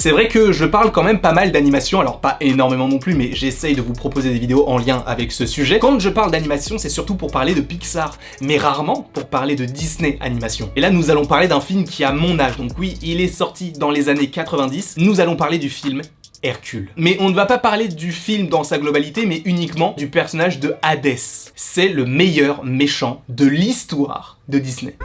C'est vrai que je parle quand même pas mal d'animation, alors pas énormément non plus, mais j'essaye de vous proposer des vidéos en lien avec ce sujet. Quand je parle d'animation, c'est surtout pour parler de Pixar, mais rarement pour parler de Disney Animation. Et là, nous allons parler d'un film qui a mon âge, donc oui, il est sorti dans les années 90, nous allons parler du film Hercule. Mais on ne va pas parler du film dans sa globalité, mais uniquement du personnage de Hadès. C'est le meilleur méchant de l'histoire de Disney.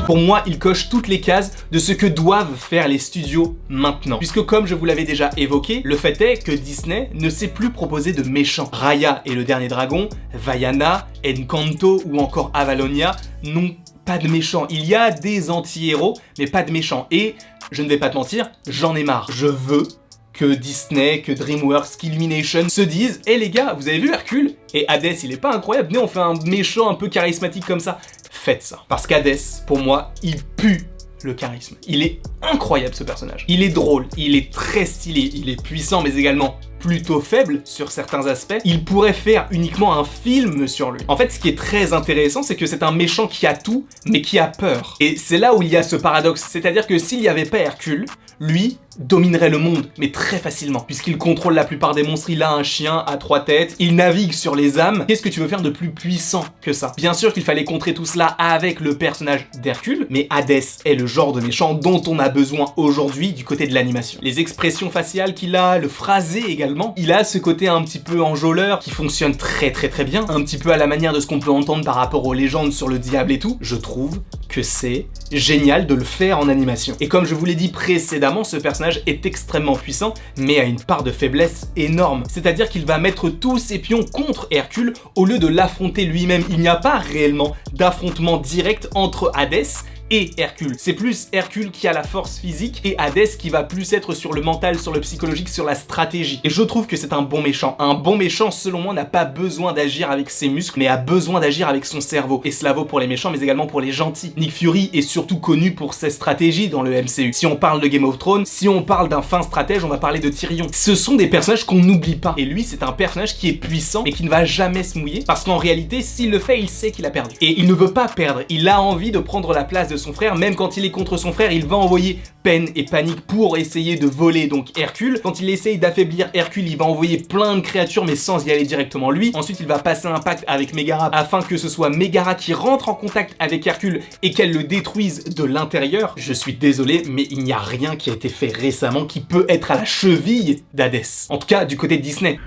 Pour moi, il coche toutes les cases de ce que doivent faire les studios maintenant. Puisque comme je vous l'avais déjà évoqué, le fait est que Disney ne sait plus proposer de méchants. Raya et le dernier dragon, Vaiana, Encanto ou encore Avalonia n'ont pas de méchants. Il y a des anti-héros, mais pas de méchants. Et, je ne vais pas te mentir, j'en ai marre. Je veux que Disney, que DreamWorks, qu'Illumination se disent « Eh les gars, vous avez vu Hercule ? Et Hadès, il est pas incroyable, venez on fait un méchant un peu charismatique comme ça. » Faites ça. Parce qu'Hadès, pour moi, il pue le charisme. Il est incroyable ce personnage. Il est drôle, il est très stylé, il est puissant mais également plutôt faible sur certains aspects. Il pourrait faire uniquement un film sur lui. En fait, ce qui est très intéressant, c'est que c'est un méchant qui a tout, mais qui a peur. Et c'est là où il y a ce paradoxe. C'est-à-dire que s'il n'y avait pas Hercule, lui dominerait le monde, mais très facilement. Puisqu'il contrôle la plupart des monstres, il a un chien à 3 têtes, il navigue sur les âmes. Qu'est-ce que tu veux faire de plus puissant que ça? Bien sûr qu'il fallait contrer tout cela avec le personnage d'Hercule, mais Hadès est le genre de méchant dont on a besoin aujourd'hui du côté de l'animation. Les expressions faciales qu'il a, le phrasé également, il a ce côté un petit peu enjôleur qui fonctionne très bien, un petit peu à la manière de ce qu'on peut entendre par rapport aux légendes sur le diable et tout. Je trouve que c'est génial de le faire en animation. Et comme je vous l'ai dit précédemment, ce personnage est extrêmement puissant, mais a une part de faiblesse énorme. C'est-à-dire qu'il va mettre tous ses pions contre Hercule au lieu de l'affronter lui-même. Il n'y a pas réellement d'affrontement direct entre Hadès et Hercule. C'est plus Hercule qui a la force physique et Hadès qui va plus être sur le mental, sur le psychologique, sur la stratégie. Et je trouve que c'est un bon méchant. Un bon méchant, selon moi, n'a pas besoin d'agir avec ses muscles, mais a besoin d'agir avec son cerveau. Et cela vaut pour les méchants, mais également pour les gentils. Nick Fury est surtout connu pour ses stratégies dans le MCU. Si on parle de Game of Thrones, si on parle d'un fin stratège, on va parler de Tyrion. Ce sont des personnages qu'on n'oublie pas. Et lui, c'est un personnage qui est puissant, mais qui ne va jamais se mouiller, parce qu'en réalité, s'il le fait, il sait qu'il a perdu. Et il ne veut pas perdre. Il a envie de prendre la place de son frère, même quand il est contre son frère, il va envoyer peine et panique pour essayer de voler donc Hercule. Quand il essaye d'affaiblir Hercule, il va envoyer plein de créatures mais sans y aller directement lui. Ensuite, il va passer un pacte avec Megara afin que ce soit Megara qui rentre en contact avec Hercule et qu'elle le détruise de l'intérieur. Je suis désolé, mais il n'y a rien qui a été fait récemment qui peut être à la cheville d'Hadès. En tout cas, du côté de Disney.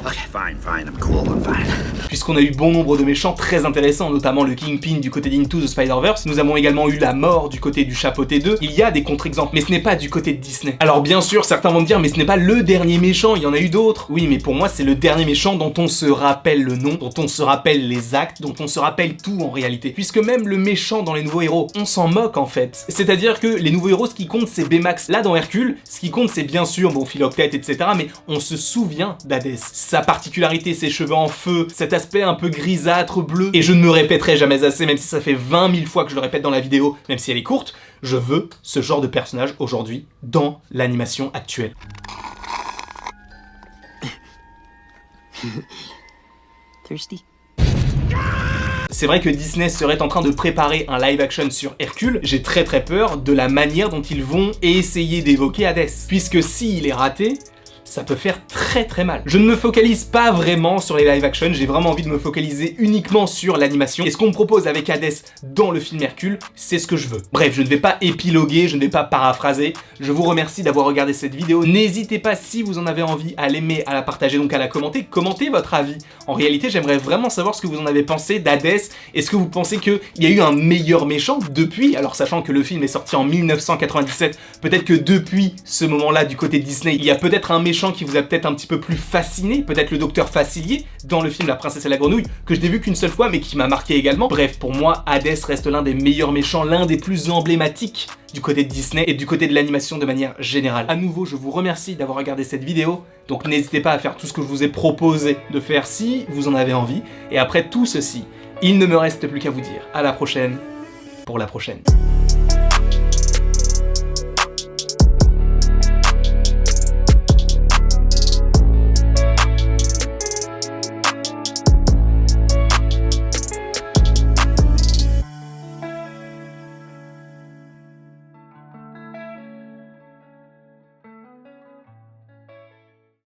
Okay, fine, I'm cool, I'm fine. Puisqu'on a eu bon nombre de méchants très intéressants, notamment le Kingpin du côté d'Into the Spider-Verse, nous avons également eu la mort du côté du Chapeauté 2, il y a des contre-exemples, mais ce n'est pas du côté de Disney. Alors bien sûr, certains vont me dire, mais ce n'est pas le dernier méchant, il y en a eu d'autres. Oui, mais pour moi, c'est le dernier méchant dont on se rappelle le nom, dont on se rappelle les actes, dont on se rappelle tout en réalité. Puisque même le méchant dans les nouveaux héros, on s'en moque en fait. C'est-à-dire que les nouveaux héros, ce qui compte, c'est Baymax. Là, dans Hercule, ce qui compte, c'est bien sûr, bon, Philoctète, etc., mais on se souvient d'Hadès. Sa particularité, ses cheveux en feu, cet aspect un peu grisâtre, bleu. Et je ne me répéterai jamais assez, même si ça fait 20 000 fois que je le répète dans la vidéo, même si elle est courte, je veux ce genre de personnage aujourd'hui dans l'animation actuelle. Thirsty? C'est vrai que Disney serait en train de préparer un live action sur Hercule, j'ai très peur de la manière dont ils vont essayer d'évoquer Hadès. Puisque s'il est raté, ça peut faire très mal. Je ne me focalise pas vraiment sur les live action, j'ai vraiment envie de me focaliser uniquement sur l'animation. Et ce qu'on me propose avec Hadès dans le film Hercule, c'est ce que je veux. Bref, je ne vais pas épiloguer, je ne vais pas paraphraser. Je vous remercie d'avoir regardé cette vidéo. N'hésitez pas, si vous en avez envie, à l'aimer, à la partager, donc à la commenter. Commentez votre avis. En réalité, j'aimerais vraiment savoir ce que vous en avez pensé d'Hadès. Est-ce que vous pensez qu'il y a eu un meilleur méchant depuis? Alors sachant que le film est sorti en 1997, peut-être que depuis ce moment-là, du côté de Disney, il y a peut-être un méchant qui vous a peut-être un petit peu plus fasciné, peut-être le docteur Facilier dans le film La Princesse et la Grenouille, que je n'ai vu qu'une seule fois mais qui m'a marqué également. Bref, pour moi, Hadès reste l'un des meilleurs méchants, l'un des plus emblématiques du côté de Disney et du côté de l'animation de manière générale. À nouveau, je vous remercie d'avoir regardé cette vidéo, donc n'hésitez pas à faire tout ce que je vous ai proposé de faire si vous en avez envie. Et après tout ceci, il ne me reste plus qu'à vous dire à la prochaine pour la prochaine.